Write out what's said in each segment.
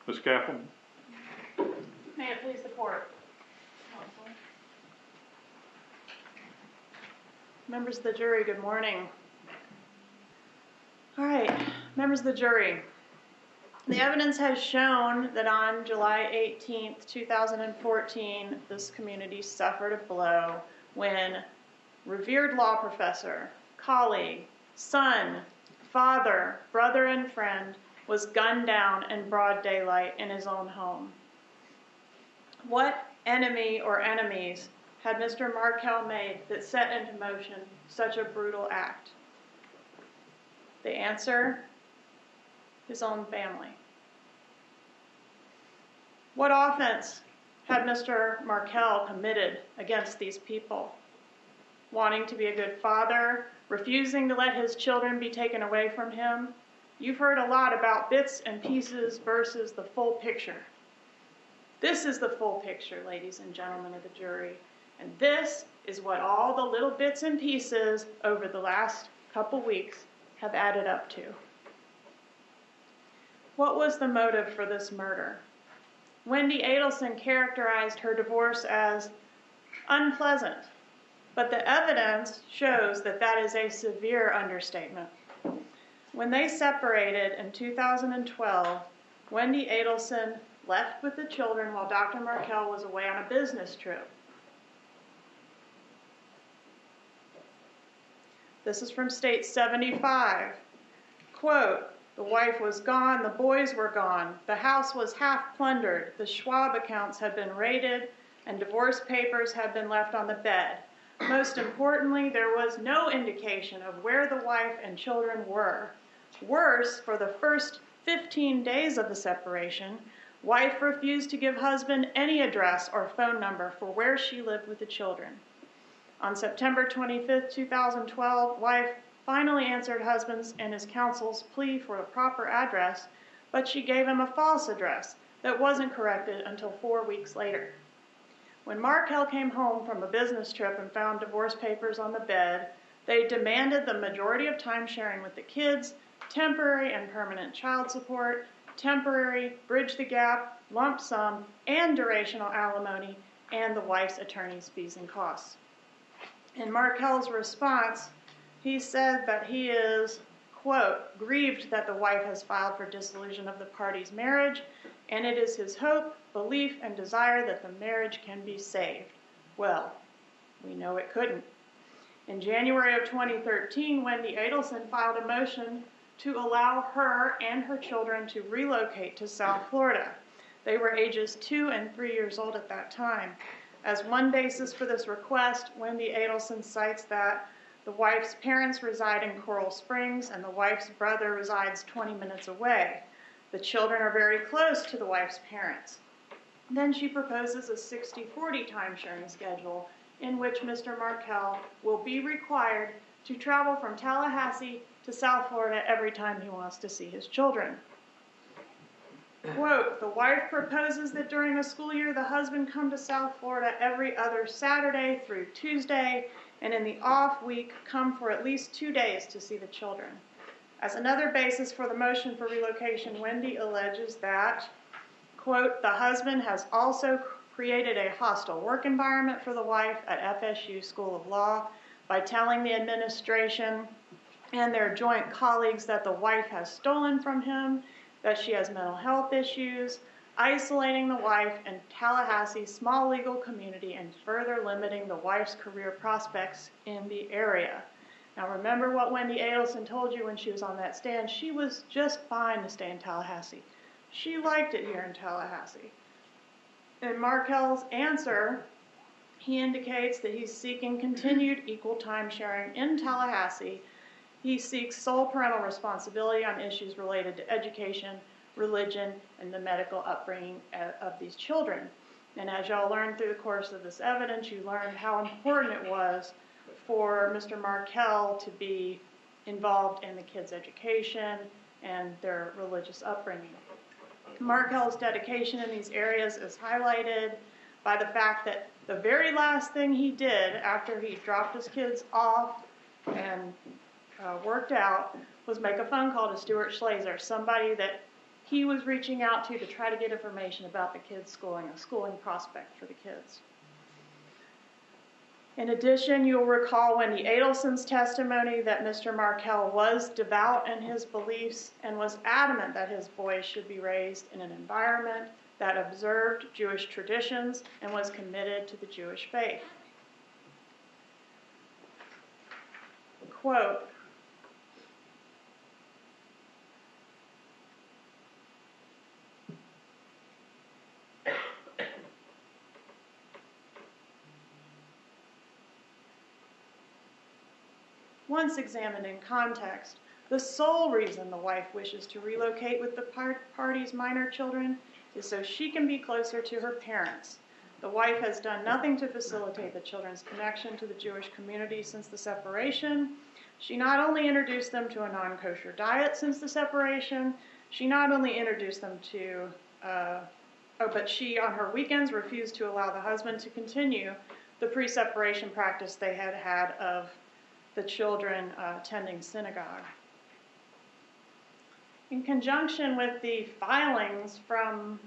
Ms. Kaplan? May it please the court. Members of the jury, good morning. All right, members of the jury. The evidence has shown that on July 18th, 2014, this community suffered a blow when revered law professor, colleague, son, father, brother, and friend was gunned down in broad daylight in his own home. What enemy or enemies had Mr. Markel made that set into motion such a brutal act? The answer, his own family. What offense had Mr. Markel committed against these people? Wanting to be a good father, refusing to let his children be taken away from him. You've heard a lot about bits and pieces versus the full picture. This is the full picture, ladies and gentlemen of the jury, and this is what all the little bits and pieces over the last couple weeks have added up to. What was the motive for this murder? Wendy Adelson characterized her divorce as unpleasant, but the evidence shows that that is a severe understatement. When they separated in 2012, Wendy Adelson left with the children while Dr. Markel was away on a business trip. This is from State 75. Quote, "The wife was gone, the boys were gone, the house was half plundered, the Schwab accounts had been raided, and divorce papers had been left on the bed. Most importantly, there was no indication of where the wife and children were. Worse, for the first 15 days of the separation, wife refused to give husband any address or phone number for where she lived with the children. On September 25, 2012, wife finally answered husband's and his counsel's plea for a proper address, but she gave him a false address that wasn't corrected until 4 weeks later. When Markel came home from a business trip and found divorce papers on the bed, they demanded the majority of time sharing with the kids, temporary and permanent child support, temporary, bridge the gap, lump sum, and durational alimony, and the wife's attorney's fees and costs. In Markel's response, he said that he is, quote, grieved that the wife has filed for dissolution of the parties' marriage, and it is his hope, belief, and desire that the marriage can be saved. Well, we know it couldn't. In January of 2013, Wendy Adelson filed a motion to allow her and her children to relocate to South Florida. They were ages 2 and 3 years old at that time. As one basis for this request, Wendy Adelson cites that the wife's parents reside in Coral Springs and the wife's brother resides 20 minutes away. The children are very close to the wife's parents. Then she proposes a 60-40 time-sharing schedule in which Mr. Markel will be required to travel from Tallahassee to South Florida every time he wants to see his children. Quote, the wife proposes that during the school year the husband come to South Florida every other Saturday through Tuesday, and in the off week come for at least 2 days to see the children. As another basis for the motion for relocation, Wendy alleges that, quote, the husband has also created a hostile work environment for the wife at FSU School of Law by telling the administration and their joint colleagues that the wife has stolen from him, that she has mental health issues, isolating the wife in Tallahassee's small legal community and further limiting the wife's career prospects in the area. Now remember what Wendy Adelson told you when she was on that stand. She was just fine to stay in Tallahassee. She liked it here in Tallahassee. In Markel's answer, he indicates that he's seeking continued equal time sharing in Tallahassee. He seeks sole parental responsibility on issues related to education, religion, and the medical upbringing of these children. And as y'all learned through the course of this evidence, you learned how important it was for Mr. Markel to be involved in the kids' education and their religious upbringing. Markel's dedication in these areas is highlighted by the fact that the very last thing he did after he dropped his kids off and worked out was make a phone call to Stuart Schlazer, somebody that he was reaching out to try to get information about the kids' schooling, a schooling prospect for the kids. In addition, you'll recall Wendy Adelson's testimony that Mr. Markel was devout in his beliefs and was adamant that his boys should be raised in an environment that observed Jewish traditions and was committed to the Jewish faith. Quote, once examined in context, the sole reason the wife wishes to relocate with the party's minor children is so she can be closer to her parents. The wife has done nothing to facilitate the children's connection to the Jewish community since the separation. She not only introduced them to a non-kosher diet since the separation, she not only introduced them to, but she on her weekends refused to allow the husband to continue the pre-separation practice they had had of the children attending synagogue. In conjunction with the filings from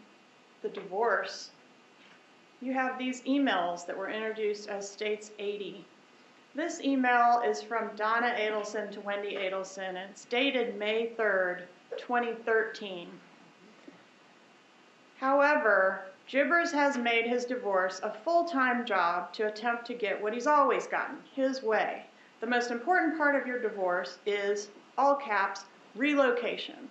the divorce, you have these emails that were introduced as States 80. This email is from Donna Adelson to Wendy Adelson, and it's dated May 3rd, 2013. However, Jibbers has made his divorce a full-time job to attempt to get what he's always gotten, his way. The most important part of your divorce is, all caps, relocation.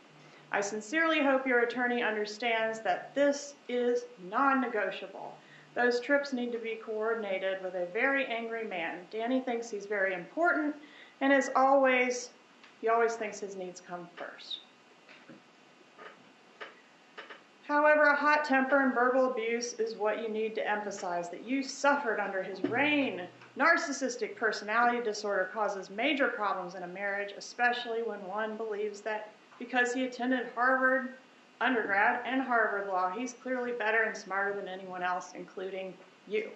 I sincerely hope your attorney understands that this is non-negotiable. Those trips need to be coordinated with a very angry man. Danny thinks he's very important, and he always thinks his needs come first. However, a hot temper and verbal abuse is what you need to emphasize, that you suffered under his reign. Narcissistic personality disorder causes major problems in a marriage, especially when one believes that because he attended Harvard undergrad and Harvard Law, he's clearly better and smarter than anyone else, including you,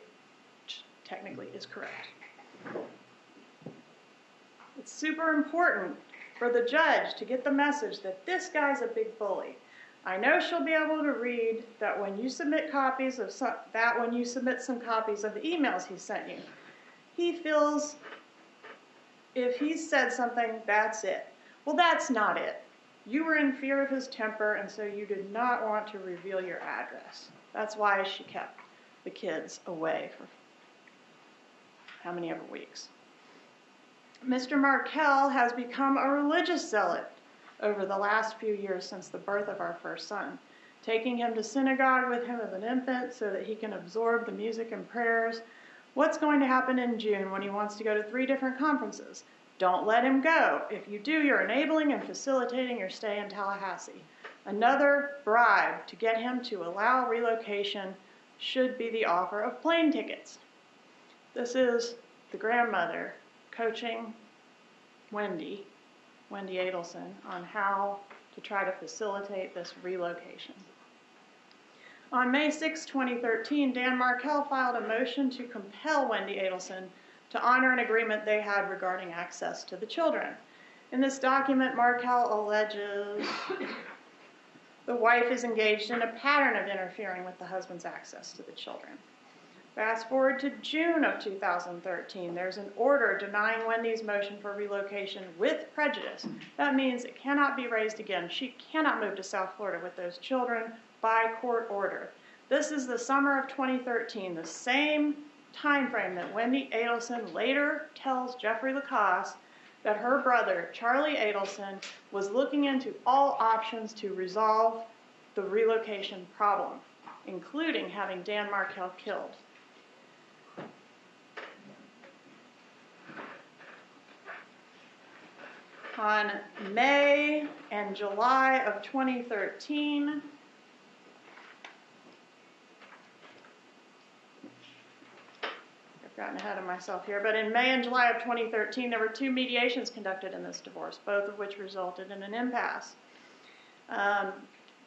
which technically is correct. It's super important for the judge to get the message that this guy's a big bully. I know she'll be able to read that when you submit copies of some copies of the emails he sent you, he feels if he said something, that's it. Well, that's not it. You were in fear of his temper, and so you did not want to reveal your address. That's why she kept the kids away for how many ever weeks. Mr. Markel has become a religious zealot over the last few years since the birth of our first son, taking him to synagogue with him as an infant so that he can absorb the music and prayers. What's going to happen in June when he wants to go to 3 different conferences? Don't let him go. If you do, you're enabling and facilitating your stay in Tallahassee. Another bribe to get him to allow relocation should be the offer of plane tickets. This is the grandmother coaching Wendy Adelson, on how to try to facilitate this relocation. On May 6, 2013, Dan Markel filed a motion to compel Wendy Adelson to honor an agreement they had regarding access to the children. In this document, Markel alleges the wife is engaged in a pattern of interfering with the husband's access to the children. Fast forward to June of 2013, there's an order denying Wendy's motion for relocation with prejudice. That means it cannot be raised again. She cannot move to South Florida with those children by court order. This is the summer of 2013, the same time frame that Wendy Adelson later tells Jeffrey Lacoste that her brother, Charlie Adelson, was looking into all options to resolve the relocation problem, including having Dan Markel killed. On May and July of 2013, I've gotten ahead of myself here, but in May and July of 2013, there were 2 mediations conducted in this divorce, both of which resulted in an impasse.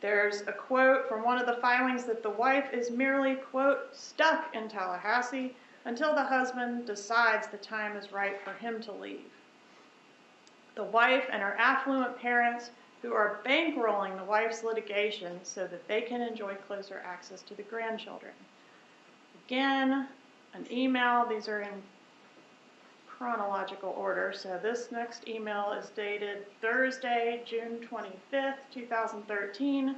There's a quote from one of the filings that the wife is merely, quote, stuck in Tallahassee until the husband decides the time is right for him to leave. The wife and her affluent parents who are bankrolling the wife's litigation so that they can enjoy closer access to the grandchildren. Again, an email. These are in chronological order. So this next email is dated Thursday, June 25th, 2013.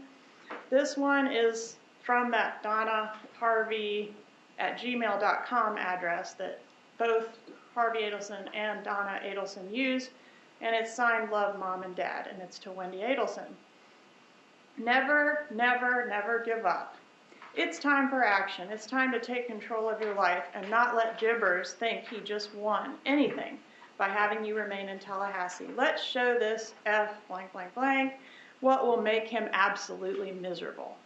This one is from that donnaharvey@gmail.com address that both Harvey Adelson and Donna Adelson use, and it's signed Love, Mom, and Dad, and it's to Wendy Adelson. Never, never, never give up. It's time for action. It's time to take control of your life and not let Jibbers think he just won anything by having you remain in Tallahassee. Let's show this F blank blank blank what will make him absolutely miserable.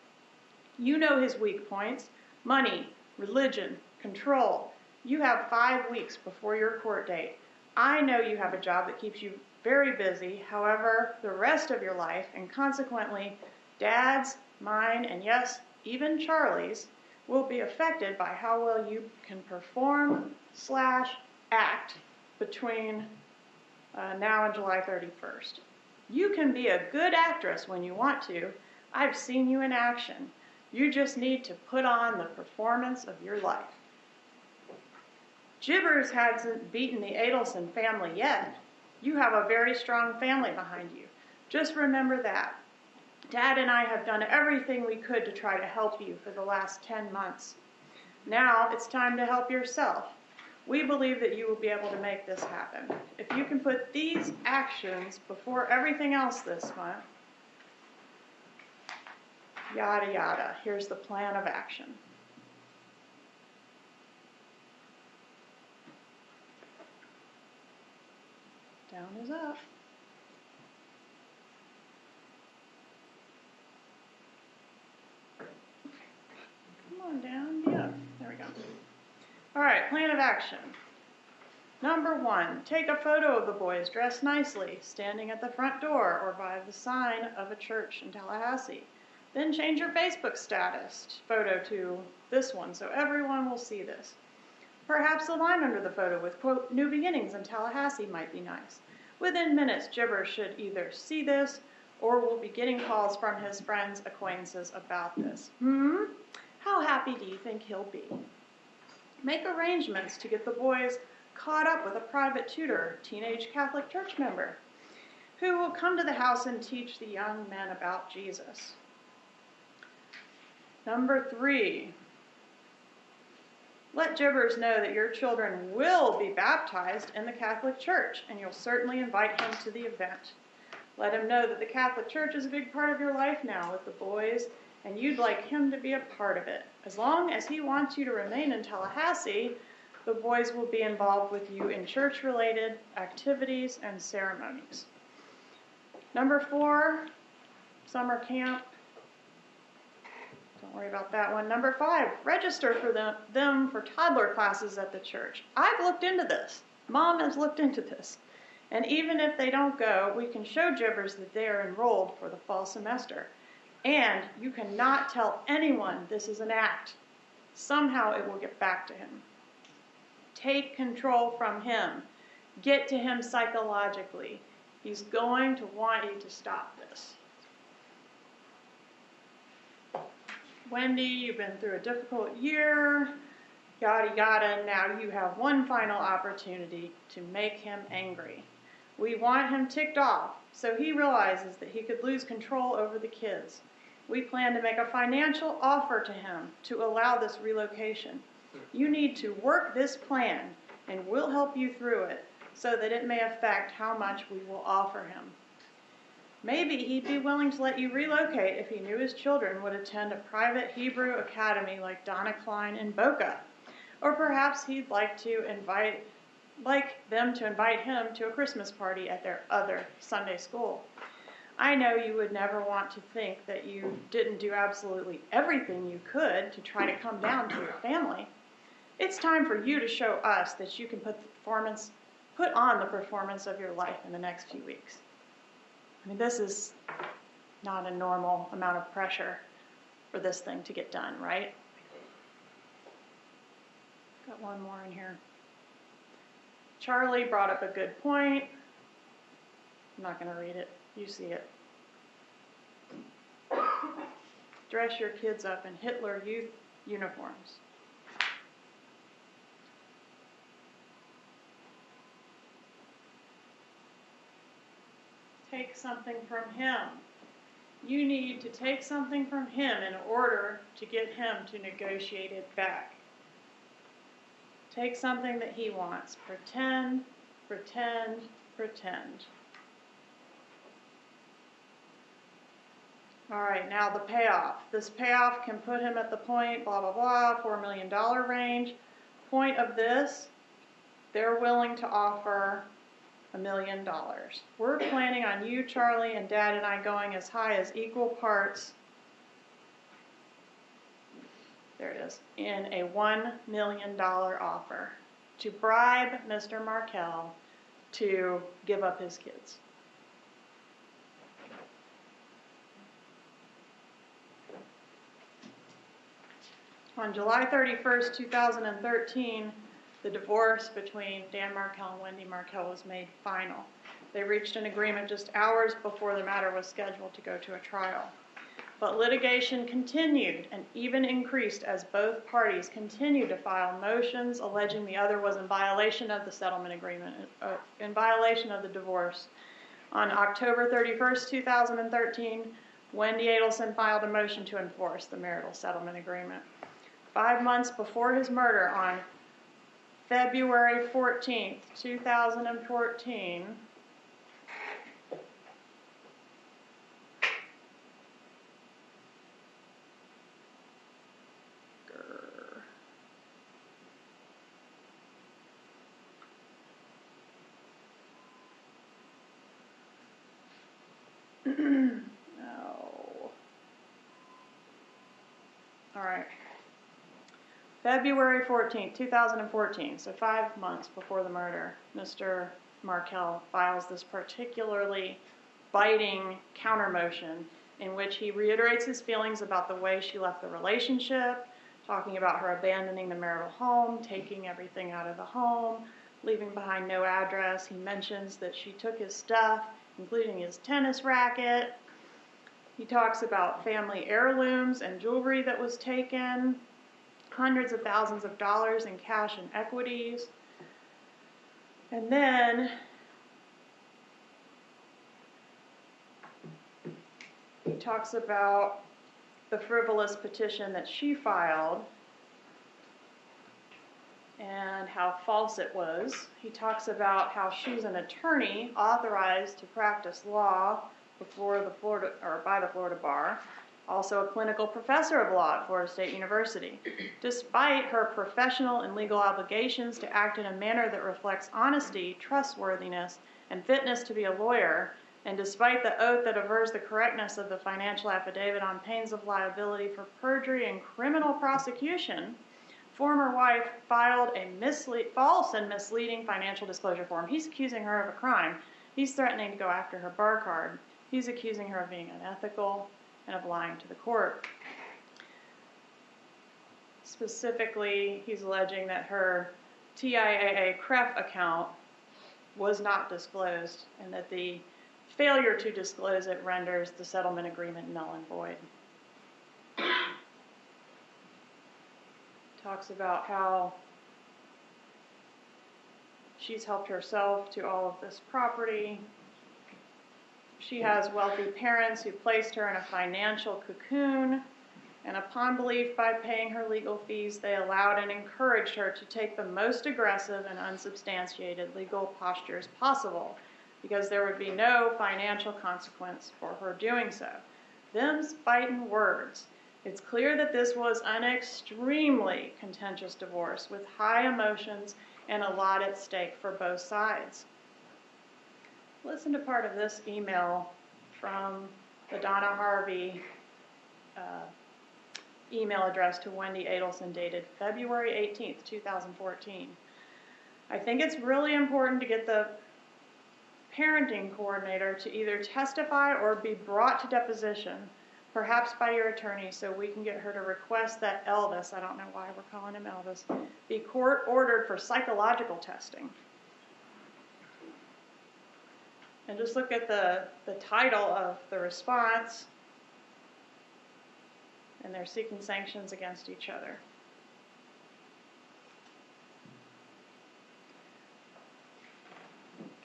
You know his weak points: money, religion, control. You have 5 weeks before your court date. I know you have a job that keeps you very busy. However, the rest of your life, and consequently Dad's, mine, and yes, even Charlie's, will be affected by how well you can perform/act between now and July 31st. You can be a good actress when you want to. I've seen you in action. You just need to put on the performance of your life. Jibbers hasn't beaten the Adelson family yet. You have a very strong family behind you. Just remember that. Dad and I have done everything we could to try to help you for the last 10 months. Now it's time to help yourself. We believe that you will be able to make this happen. If you can put these actions before everything else this month, yada yada. Here's the plan of action. Down is up. Come on down. Yeah, there we go. All right, plan of action. Number 1, take a photo of the boys dressed nicely, standing at the front door or by the sign of a church in Tallahassee. Then change your Facebook status photo to this one so everyone will see this. Perhaps a line under the photo with, quote, "New beginnings in Tallahassee" might be nice. Within minutes, Jibbers should either see this or will be getting calls from his friends, acquaintances about this. How happy do you think he'll be? Make arrangements to get the boys caught up with a private tutor, teenage Catholic church member, who will come to the house and teach the young men about Jesus. Number 3, let Jibbers know that your children will be baptized in the Catholic Church, and you'll certainly invite him to the event. Let him know that the Catholic Church is a big part of your life now with the boys, and you'd like him to be a part of it. As long as he wants you to remain in Tallahassee, the boys will be involved with you in church-related activities and ceremonies. Number 4, summer camp. Don't worry about that one. Number 5, register for them for toddler classes at the church. I've looked into this. Mom has looked into this. And even if they don't go, we can show Jibbers that they are enrolled for the fall semester. And you cannot tell anyone this is an act. Somehow it will get back to him. Take control from him. Get to him psychologically. He's going to want you to stop this. Wendy, you've been through a difficult year, yada yada. Now you have one final opportunity to make him angry. We want him ticked off so he realizes that he could lose control over the kids. We plan to make a financial offer to him to allow this relocation. You need to work this plan, and we'll help you through it so that it may affect how much we will offer him. Maybe he'd be willing to let you relocate if he knew his children would attend a private Hebrew academy like Donna Klein in Boca. Or perhaps he'd like them to invite him to a Christmas party at their other Sunday school. I know you would never want to think that you didn't do absolutely everything you could to try to come down to your family. It's time for you to show us that you can put on the performance of your life in the next few weeks. I mean, this is not a normal amount of pressure for this thing to get done, right? Got one more in here. Charlie brought up a good point. I'm not going to read it. You see it. dress your kids up in Hitler Youth uniforms. Take something from him. You need to take something from him in order to get him to negotiate it back. Take something that he wants. Pretend, pretend, pretend. All right, now the payoff. This payoff can put him at the point, blah, blah, blah, $4 million range. Point of this, they're willing to offer $1 million. We're planning on you, Charlie, and Dad and I going as high as equal parts, there it is, in a $1 million offer to bribe Mr. Markel to give up his kids. On July 31st, 2013, the divorce between Dan Markel and Wendy Markel was made final. They reached an agreement just hours before the matter was scheduled to go to a trial. But litigation continued and even increased as both parties continued to file motions alleging the other was in violation of the settlement agreement, in violation of the divorce. On October 31st, 2013, Wendy Adelson filed a motion to enforce the marital settlement agreement. 5 months before his murder, on February 14th, 2014, no. All right. February 14th, 2014, so 5 months before the murder, Mr. Markel files this particularly biting counter motion in which he reiterates his feelings about the way she left the relationship, talking about her abandoning the marital home, taking everything out of the home, leaving behind no address. He mentions that she took his stuff, including his tennis racket. He talks about family heirlooms and jewelry that was taken, hundreds of thousands of dollars in cash and equities. And then he talks about the frivolous petition that she filed and how false it was. He talks about how she's an attorney authorized to practice law by the Florida Bar, also a clinical professor of law at Florida State University. Despite her professional and legal obligations to act in a manner that reflects honesty, trustworthiness, and fitness to be a lawyer, and despite the oath that avers the correctness of the financial affidavit on pains of liability for perjury and criminal prosecution, former wife filed a false and misleading financial disclosure form. He's accusing her of a crime. He's threatening to go after her bar card. He's accusing her of being unethical and of lying to the court. Specifically, he's alleging that her TIAA CREF account was not disclosed and that the failure to disclose it renders the settlement agreement null and void. Talks about how she's helped herself to all of this property. She has wealthy parents who placed her in a financial cocoon, and upon belief by paying her legal fees, they allowed and encouraged her to take the most aggressive and unsubstantiated legal postures possible, because there would be no financial consequence for her doing so. Them's fightin' words. It's clear that this was an extremely contentious divorce with high emotions and a lot at stake for both sides. Listen to part of this email from the Donna Harvey email address to Wendy Adelson dated February 18th, 2014. I think it's really important to get the parenting coordinator to either testify or be brought to deposition, perhaps by your attorney, so we can get her to request that Elvis, I don't know why we're calling him Elvis, be court-ordered for psychological testing. And just look at the title of the response. and they're seeking sanctions against each other.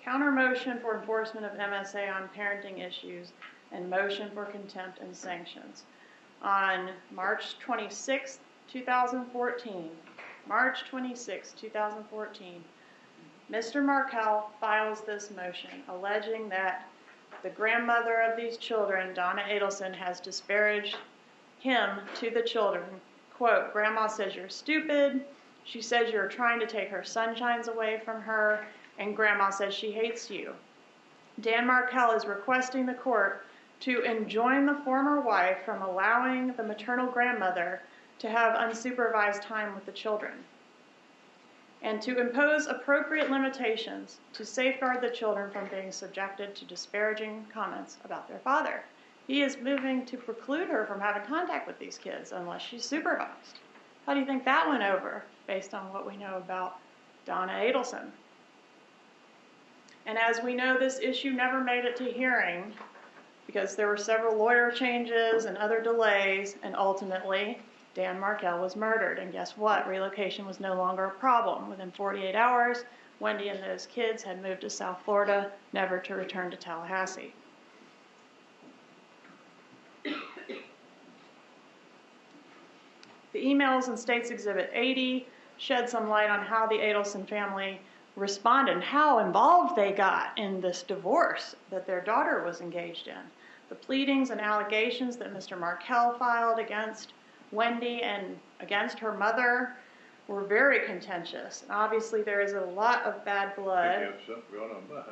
Counter motion for enforcement of MSA on parenting issues and motion for contempt and sanctions. On March 26, 2014, Mr. Markel files this motion alleging that the grandmother of these children, Donna Adelson, has disparaged him to the children. Quote, "Grandma says you're stupid. She says you're trying to take her sunshines away from her. And Grandma says she hates you." Dan Markel is requesting the court to enjoin the former wife from allowing the maternal grandmother to have unsupervised time with the children, and to impose appropriate limitations to safeguard the children from being subjected to disparaging comments about their father. He is moving to preclude her from having contact with these kids unless she's supervised. How do you think that went over, based on what we know about Donna Adelson? And as we know, this issue never made it to hearing because there were several lawyer changes and other delays, and ultimately Dan Markel was murdered. And guess what? Relocation was no longer a problem. Within 48 hours, Wendy and those kids had moved to South Florida, never to return to Tallahassee. The emails in State's Exhibit 80 shed some light on how the Adelson family responded and how involved they got in this divorce that their daughter was engaged in. The pleadings and allegations that Mr. Markel filed against Wendy and against her mother were very contentious. And obviously there is a lot of bad blood. I don't know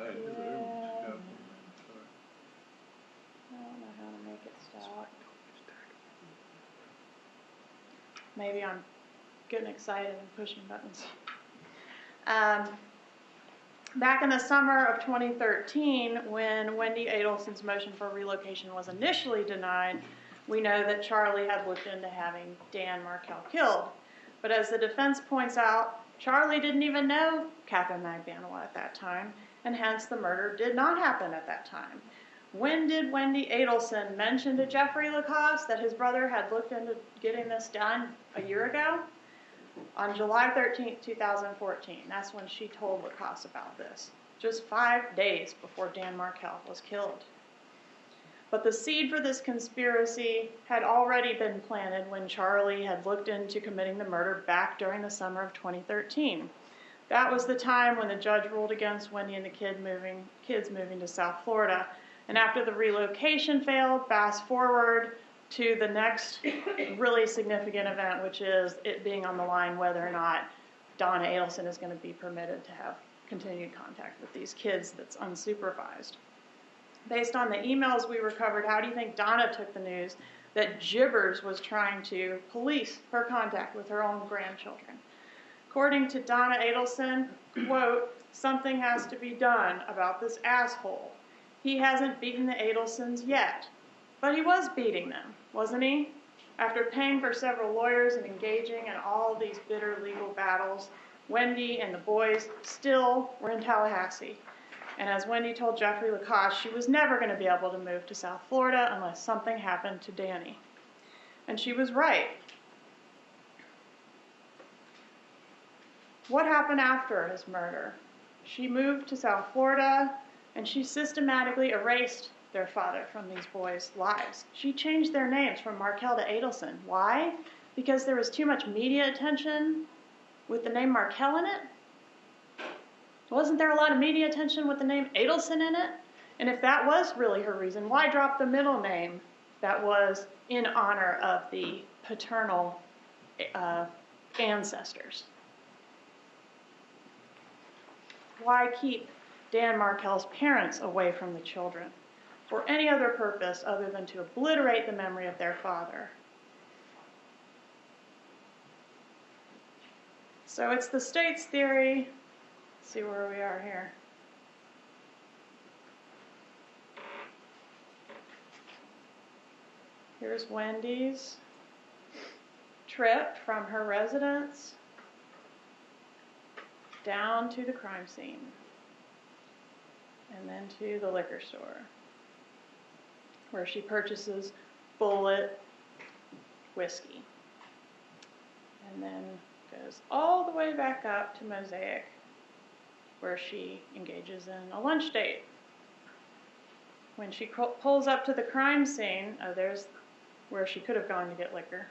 how to make it stop. Maybe I'm getting excited and pushing buttons. Back in the summer of 2013, when Wendy Adelson's motion for relocation was initially denied, we know that Charlie had looked into having Dan Markel killed. But as the defense points out, Charlie didn't even know Catherine Magbanua at that time, and hence the murder did not happen at that time. When did Wendy Adelson mention to Jeffrey Lacoste that his brother had looked into getting this done a year ago? On July 13, 2014, that's when she told Lacoste about this, just 5 days before Dan Markel was killed. But the seed for this conspiracy had already been planted when Charlie had looked into committing the murder back during the summer of 2013. That was the time when the judge ruled against Wendy and the kids moving to South Florida. And after the relocation failed, fast forward to the next really significant event, which is it being on the line whether or not Donna Adelson is going to be permitted to have continued contact with these kids that's unsupervised. Based on the emails we recovered, how do you think Donna took the news that Jibbers was trying to police her contact with her own grandchildren? According to Donna Adelson, quote, "Something has to be done about this asshole. He hasn't beaten the Adelsons yet." But he was beating them, wasn't he? After paying for several lawyers and engaging in all these bitter legal battles, Wendy and the boys still were in Tallahassee. And as Wendy told Jeffrey Lacoste, she was never going to be able to move to South Florida unless something happened to Danny. And she was right. What happened after his murder? She moved to South Florida, and she systematically erased their father from these boys' lives. She changed their names from Markel to Adelson. Why? Because there was too much media attention with the name Markel in it? Wasn't there a lot of media attention with the name Adelson in it? And if that was really her reason, why drop the middle name that was in honor of the paternal ancestors? Why keep Dan Markel's parents away from the children for any other purpose other than to obliterate the memory of their father? So it's the state's theory. Let's see where we are here. Here's Wendy's trip from her residence down to the crime scene and then to the liquor store, where she purchases bullet whiskey. And then goes all the way back up to Mosaic, where she engages in a lunch date. When she pulls up to the crime scene, there's where she could have gone to get liquor.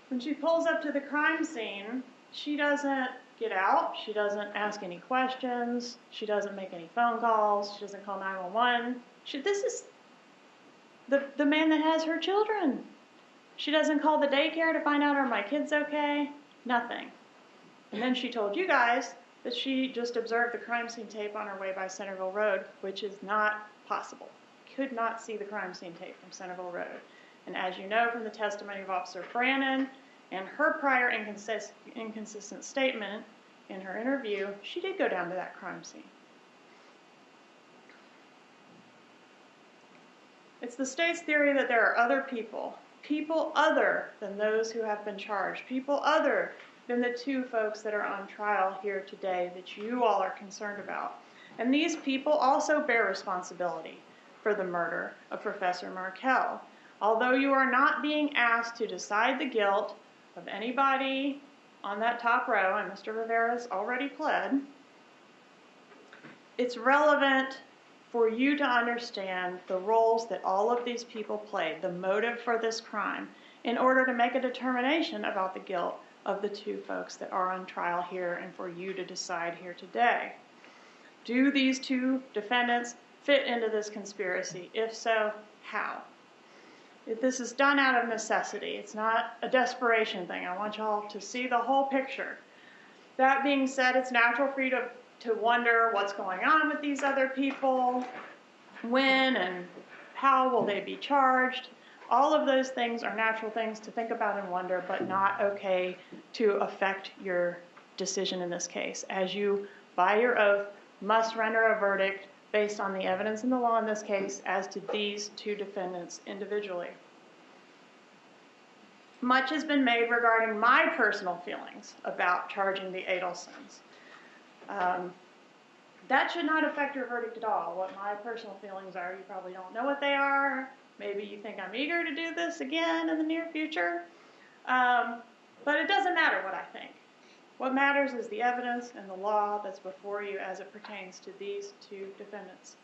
When she pulls up to the crime scene, she doesn't get out, she doesn't ask any questions, she doesn't make any phone calls, she doesn't call 911. This is the man that has her children. She doesn't call the daycare to find out, are my kids okay? Nothing. And then she told you guys that she just observed the crime scene tape on her way by Centerville Road, which is not possible. Could not see the crime scene tape from Centerville Road. And as you know from the testimony of Officer Brannon and her prior inconsistent statement in her interview, she did go down to that crime scene. It's the state's theory that there are other people other than those who have been charged, people other than the two folks that are on trial here today that you all are concerned about. And these people also bear responsibility for the murder of Professor Markel. Although you are not being asked to decide the guilt of anybody on that top row, and Mr. Rivera's already pled, it's relevant for you to understand the roles that all of these people played, the motive for this crime, in order to make a determination about the guilt of the two folks that are on trial here and for you to decide here today. Do these two defendants fit into this conspiracy? If so, how? This is done out of necessity. It's not a desperation thing. I want y'all to see the whole picture. That being said, it's natural for you to wonder what's going on with these other people, when and how will they be charged. All of those things are natural things to think about and wonder, but not okay to affect your decision in this case, as you, by your oath, must render a verdict based on the evidence in the law in this case as to these two defendants individually. Much has been made regarding my personal feelings about charging the Adelsons. That should not affect your verdict at all. What my personal feelings are, you probably don't know what they are. Maybe you think I'm eager to do this again in the near future. But it doesn't matter what I think. What matters is the evidence and the law that's before you as it pertains to these two defendants.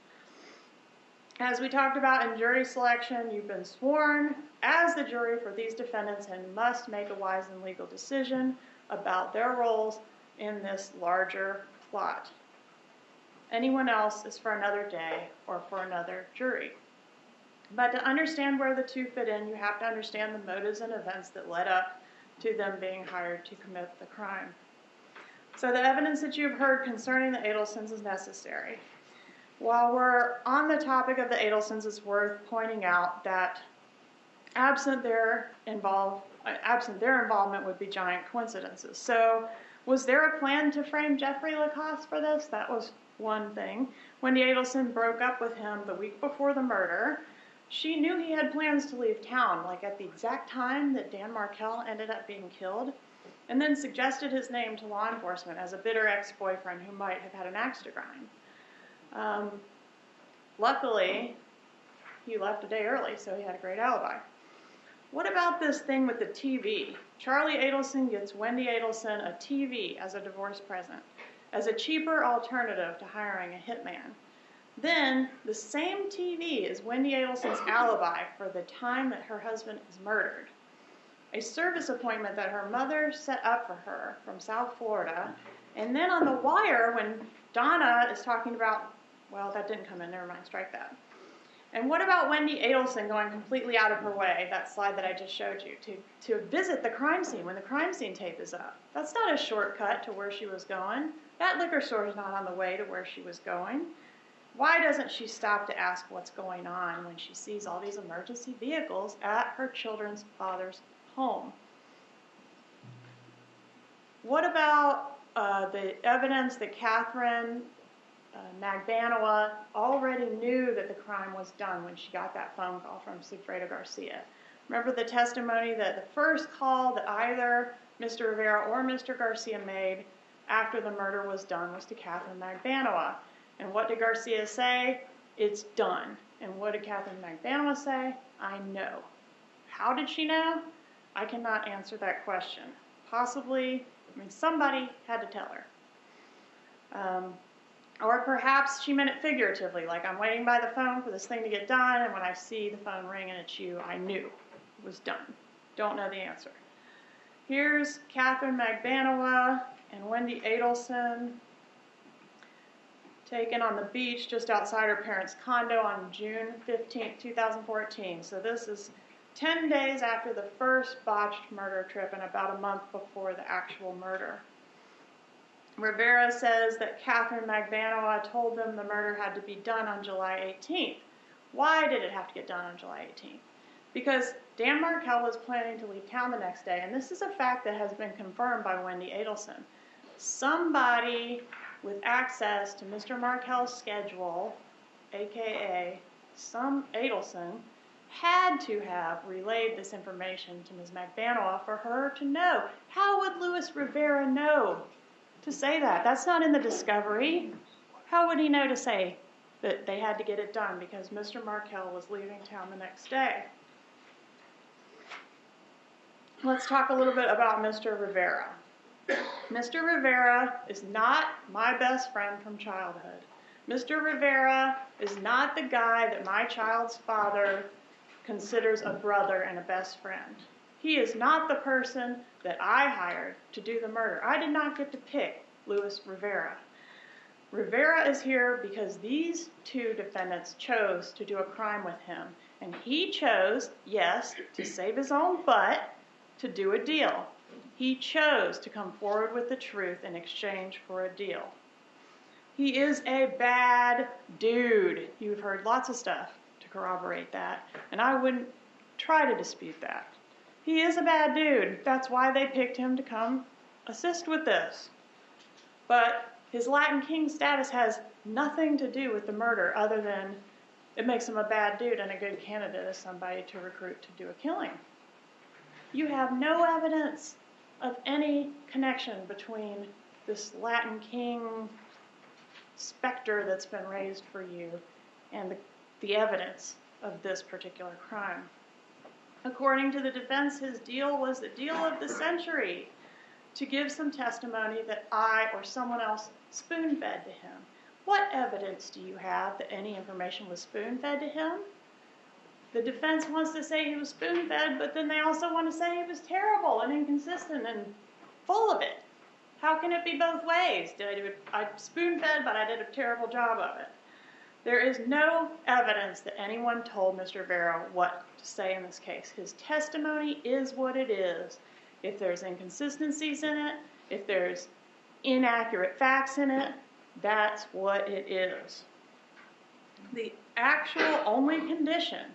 As we talked about in jury selection, you've been sworn as the jury for these defendants and must make a wise and legal decision about their roles in this larger plot. Anyone else is for another day or for another jury. But to understand where the two fit in, you have to understand the motives and events that led up to them being hired to commit the crime. So the evidence that you've heard concerning the Adelsons is necessary. While we're on the topic of the Adelsons, it's worth pointing out that absent their involvement would be giant coincidences. So was there a plan to frame Jeffrey Lacoste for this? That was one thing. Wendy Adelson broke up with him the week before the murder. She knew he had plans to leave town, like at the exact time that Dan Markel ended up being killed, and then suggested his name to law enforcement as a bitter ex-boyfriend who might have had an axe to grind. Luckily, he left a day early, so he had a great alibi. What about this thing with the TV? Charlie Adelson gets Wendy Adelson a TV as a divorce present, as a cheaper alternative to hiring a hitman. Then, the same TV is Wendy Adelson's alibi for the time that her husband is murdered. A service appointment that her mother set up for her from South Florida. And then on the wire, when Donna is talking about, well, that didn't come in, never mind, strike that. And what about Wendy Adelson going completely out of her way, that slide that I just showed you, to visit the crime scene when the crime scene tape is up? That's not a shortcut to where she was going. That liquor store is not on the way to where she was going. Why doesn't she stop to ask what's going on when she sees all these emergency vehicles at her children's father's home? What about the evidence that Catherine Magbanua already knew that the crime was done when she got that phone call from Sigfredo Garcia? Remember the testimony that the first call that either Mr. Rivera or Mr. Garcia made after the murder was done was to Catherine Magbanua. And what did Garcia say? It's done. And what did Catherine Magbanua say? I know. How did she know? I cannot answer that question. Possibly, somebody had to tell her. Or perhaps she meant it figuratively, like I'm waiting by the phone for this thing to get done, and when I see the phone ring and it's you, I knew it was done. Don't know the answer. Here's Catherine Magbanua and Wendy Adelson taken on the beach just outside her parents' condo on June 15, 2014. So this is 10 days after the first botched murder trip and about a month before the actual murder. Rivera says that Catherine Magbanua told them the murder had to be done on July 18th. Why did it have to get done on July 18th? Because Dan Markel was planning to leave town the next day, and this is a fact that has been confirmed by Wendy Adelson. Somebody with access to Mr. Markel's schedule, aka some Adelson, had to have relayed this information to Ms. Magbanua for her to know. How would Luis Rivera know to say that? That's not in the discovery. How would he know to say that they had to get it done because Mr. Markel was leaving town the next day? Let's talk a little bit about Mr. Rivera. Mr. Rivera is not my best friend from childhood. Mr. Rivera is not the guy that my child's father considers a brother and a best friend. He is not the person that I hired to do the murder. I did not get to pick Luis Rivera. Rivera is here because these two defendants chose to do a crime with him. And he chose, yes, to save his own butt, to do a deal. He chose to come forward with the truth in exchange for a deal. He is a bad dude. You've heard lots of stuff to corroborate that, and I wouldn't try to dispute that. He is a bad dude. That's why they picked him to come assist with this. But his Latin King status has nothing to do with the murder other than it makes him a bad dude and a good candidate as somebody to recruit to do a killing. You have no evidence of any connection between this Latin King specter that's been raised for you and the evidence of this particular crime. According to the defense, his deal was the deal of the century, to give some testimony that I or someone else spoon-fed to him. What evidence do you have that any information was spoon-fed to him? The defense wants to say he was spoon-fed, but then they also want to say he was terrible and inconsistent and full of it. How can it be both ways? I spoon-fed, but I did a terrible job of it. There is no evidence that anyone told Mr. Rivera what to say in this case. His testimony is what it is. If there's inconsistencies in it, if there's inaccurate facts in it, that's what it is. The actual only condition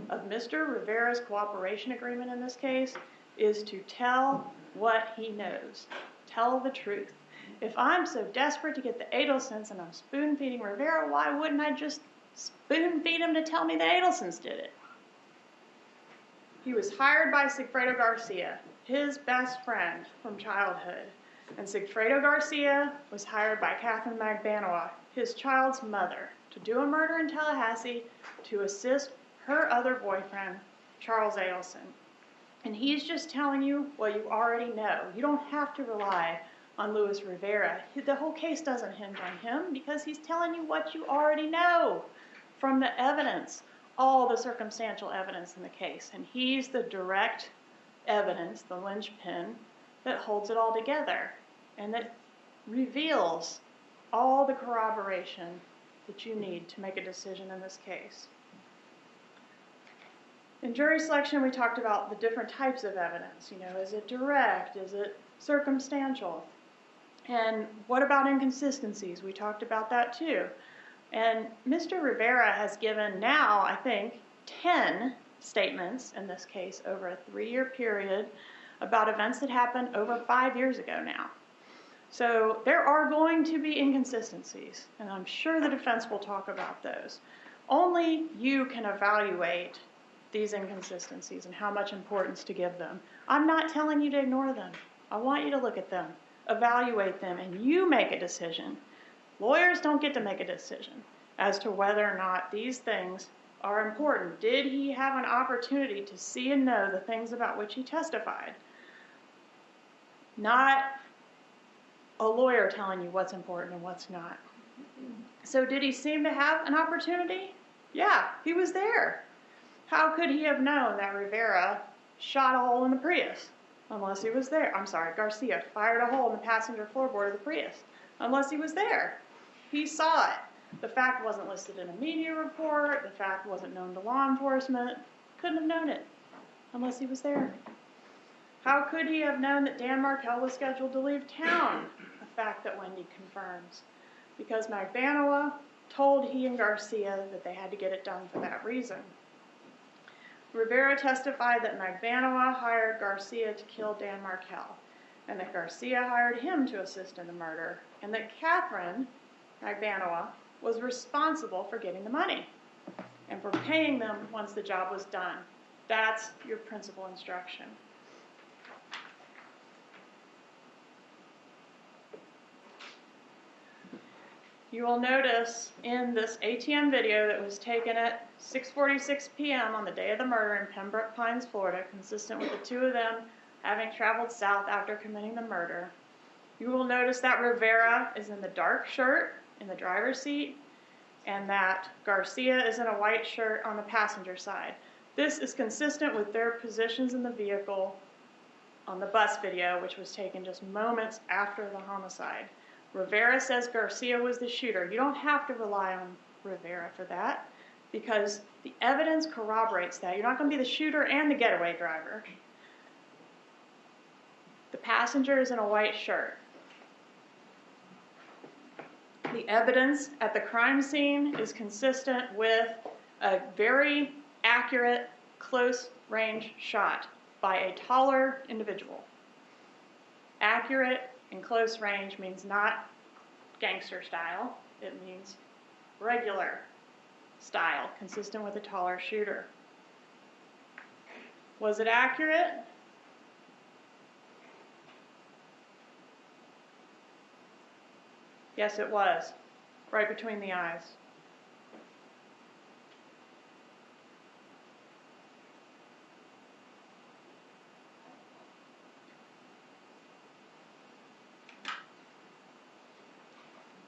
of Mr. Rivera's cooperation agreement in this case is to tell what he knows. Tell the truth. If I'm so desperate to get the Adelsons and I'm spoon-feeding Rivera, why wouldn't I just spoon-feed him to tell me the Adelsons did it? He was hired by Sigfredo Garcia, his best friend from childhood. And Sigfredo Garcia was hired by Catherine Magbanua, his child's mother, to do a murder in Tallahassee to assist her other boyfriend, Charles Adelson. And he's just telling you what you already know. You don't have to rely on Luis Rivera. The whole case doesn't hinge on him because he's telling you what you already know from the evidence, all the circumstantial evidence in the case. And he's the direct evidence, the linchpin, that holds it all together and that reveals all the corroboration that you need to make a decision in this case. In jury selection, we talked about the different types of evidence. Is it direct? Is it circumstantial? And what about inconsistencies? We talked about that too. And Mr. Rivera has given now, I think, 10 statements in this case over a 3-year period about events that happened over 5 years ago now. So there are going to be inconsistencies, and I'm sure the defense will talk about those. Only you can evaluate these inconsistencies and how much importance to give them. I'm not telling you to ignore them. I want you to look at them, evaluate them, and you make a decision. Lawyers don't get to make a decision as to whether or not these things are important. Did he have an opportunity to see and know the things about which he testified? Not a lawyer telling you what's important and what's not. So did he seem to have an opportunity? Yeah, he was there. How could he have known that Rivera shot a hole in the Prius? Unless he was there. I'm sorry, Garcia fired a hole in the passenger floorboard of the Prius. Unless he was there. He saw it. The fact wasn't listed in a media report. The fact wasn't known to law enforcement. Couldn't have known it unless he was there. How could he have known that Dan Markel was scheduled to leave town? A fact that Wendy confirms. Because Magbanua told he and Garcia that they had to get it done for that reason. Rivera testified that Magbanua hired Garcia to kill Dan Markel, and that Garcia hired him to assist in the murder, and that Catherine Magbanua was responsible for getting the money and for paying them once the job was done. That's your principal instruction. You will notice in this ATM video that was taken at 6:46 p.m. on the day of the murder in Pembroke Pines, Florida, consistent with the two of them having traveled south after committing the murder, you will notice that Rivera is in the dark shirt in the driver's seat and that Garcia is in a white shirt on the passenger side. This is consistent with their positions in the vehicle on the bus video, which was taken just moments after the homicide. Rivera says Garcia was the shooter. You don't have to rely on Rivera for that because the evidence corroborates that. You're not going to be the shooter and the getaway driver. The passenger is in a white shirt. The evidence at the crime scene is consistent with a very accurate, close-range shot by a taller individual. Accurate and close range means not gangster style. It means regular style, consistent with a taller shooter. Was it accurate? Yes, it was. Right between the eyes.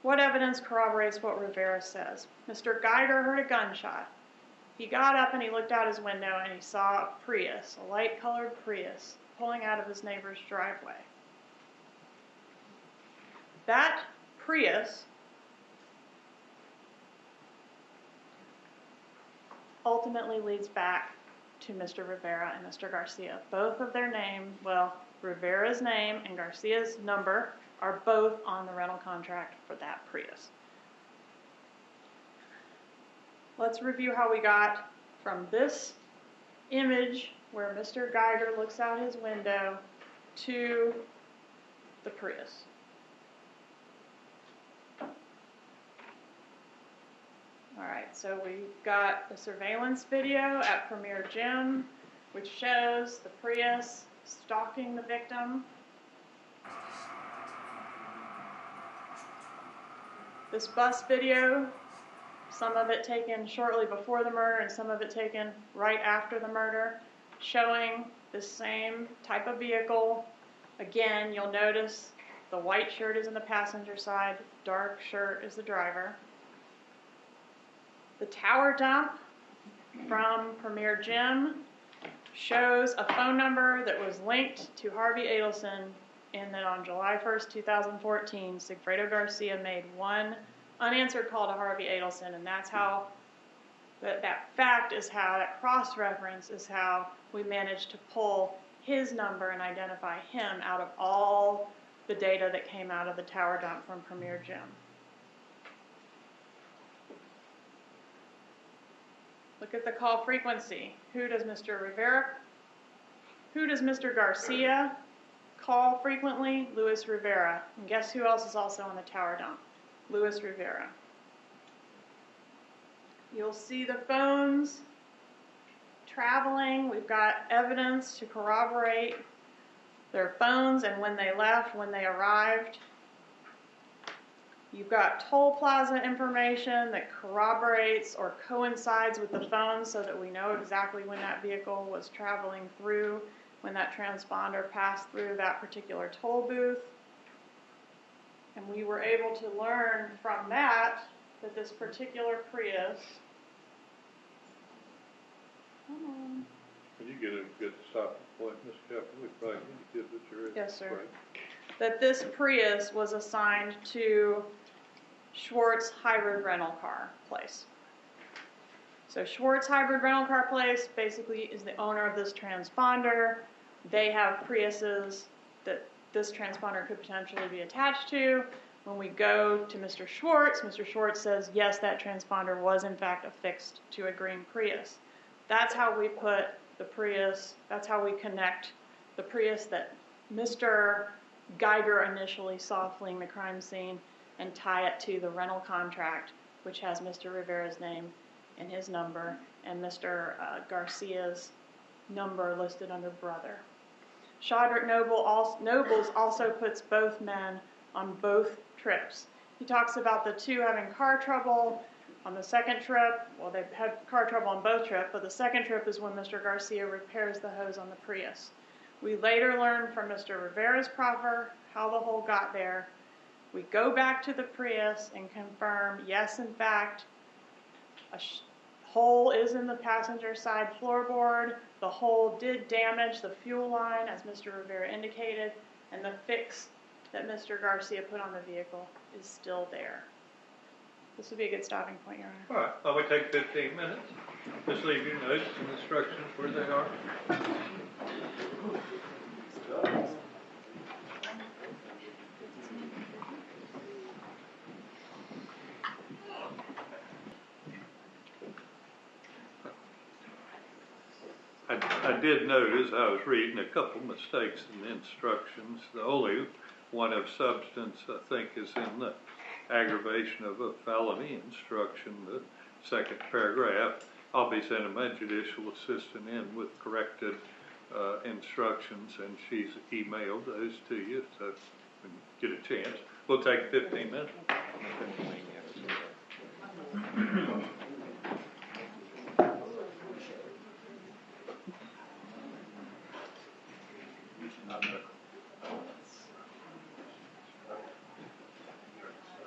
What evidence corroborates what Rivera says? Mr. Geiger heard a gunshot. He got up and he looked out his window and he saw a Prius, a light-colored Prius, pulling out of his neighbor's driveway. That Prius ultimately leads back to Mr. Rivera and Mr. Garcia. Both of their names, well, Rivera's name and Garcia's number are both on the rental contract for that Prius. Let's review how we got from this image where Mr. Geiger looks out his window to the Prius. Alright, so we've got the surveillance video at Premier Gym, which shows the Prius stalking the victim. This bus video, some of it taken shortly before the murder and some of it taken right after the murder, showing the same type of vehicle. Again, you'll notice the white shirt is in the passenger side, dark shirt is the driver. The tower dump from Premier Gym shows a phone number that was linked to Harvey Adelson in that on July 1st, 2014, Sigfredo Garcia made one unanswered call to Harvey Adelson, and that's how, that fact is how, that cross-reference is how we managed to pull his number and identify him out of all the data that came out of the tower dump from Premier Gym. Look at the call frequency. Who does Mr. Garcia call frequently? Luis Rivera. And guess who else is also on the tower dump? Luis Rivera. You'll see the phones traveling. We've got evidence to corroborate their phones and when they left, when they arrived. You've got toll plaza information that corroborates or coincides with the phone so that we know exactly when that vehicle was traveling through, when that transponder passed through that particular toll booth. And we were able to learn from that this particular Prius, When you get a good stopping point, Ms. Chapter, we probably need to give it your yes, sir, right. that this Prius was assigned to Schwartz Hybrid Rental Car Place. So Schwartz Hybrid Rental Car Place basically is the owner of this transponder. They have Priuses that this transponder could potentially be attached to. When we go to Mr. Schwartz says, yes, that transponder was in fact affixed to a green Prius. That's how we put the Prius, that's how we connect the Prius that Mr. Geiger initially saw fleeing the crime scene and tie it to the rental contract, which has Mr. Rivera's name and his number, and Mr. Garcia's number listed under brother. Chaudrick Nobles also puts both men on both trips. He talks about the two having car trouble on the second trip. Well, they've had car trouble on both trips, but the second trip is when Mr. Garcia repairs the hose on the Prius. We later learn from Mr. Rivera's proffer how the hole got there. We go back to the Prius and confirm, yes, in fact, a hole is in the passenger side floorboard. The hole did damage the fuel line, as Mr. Rivera indicated, and the fix that Mr. Garcia put on the vehicle is still there. This would be a good stopping point, Your Honor. All right, well, we take 15 minutes. Just leave your notes and instructions where they are. I did notice, I was reading a couple mistakes in the instructions. The only one of substance, I think, is in the aggravation of a felony instruction, the second paragraph. I'll be sending my judicial assistant in with corrected instructions, and she's emailed those to you, so when you get a chance. We'll take 15 minutes.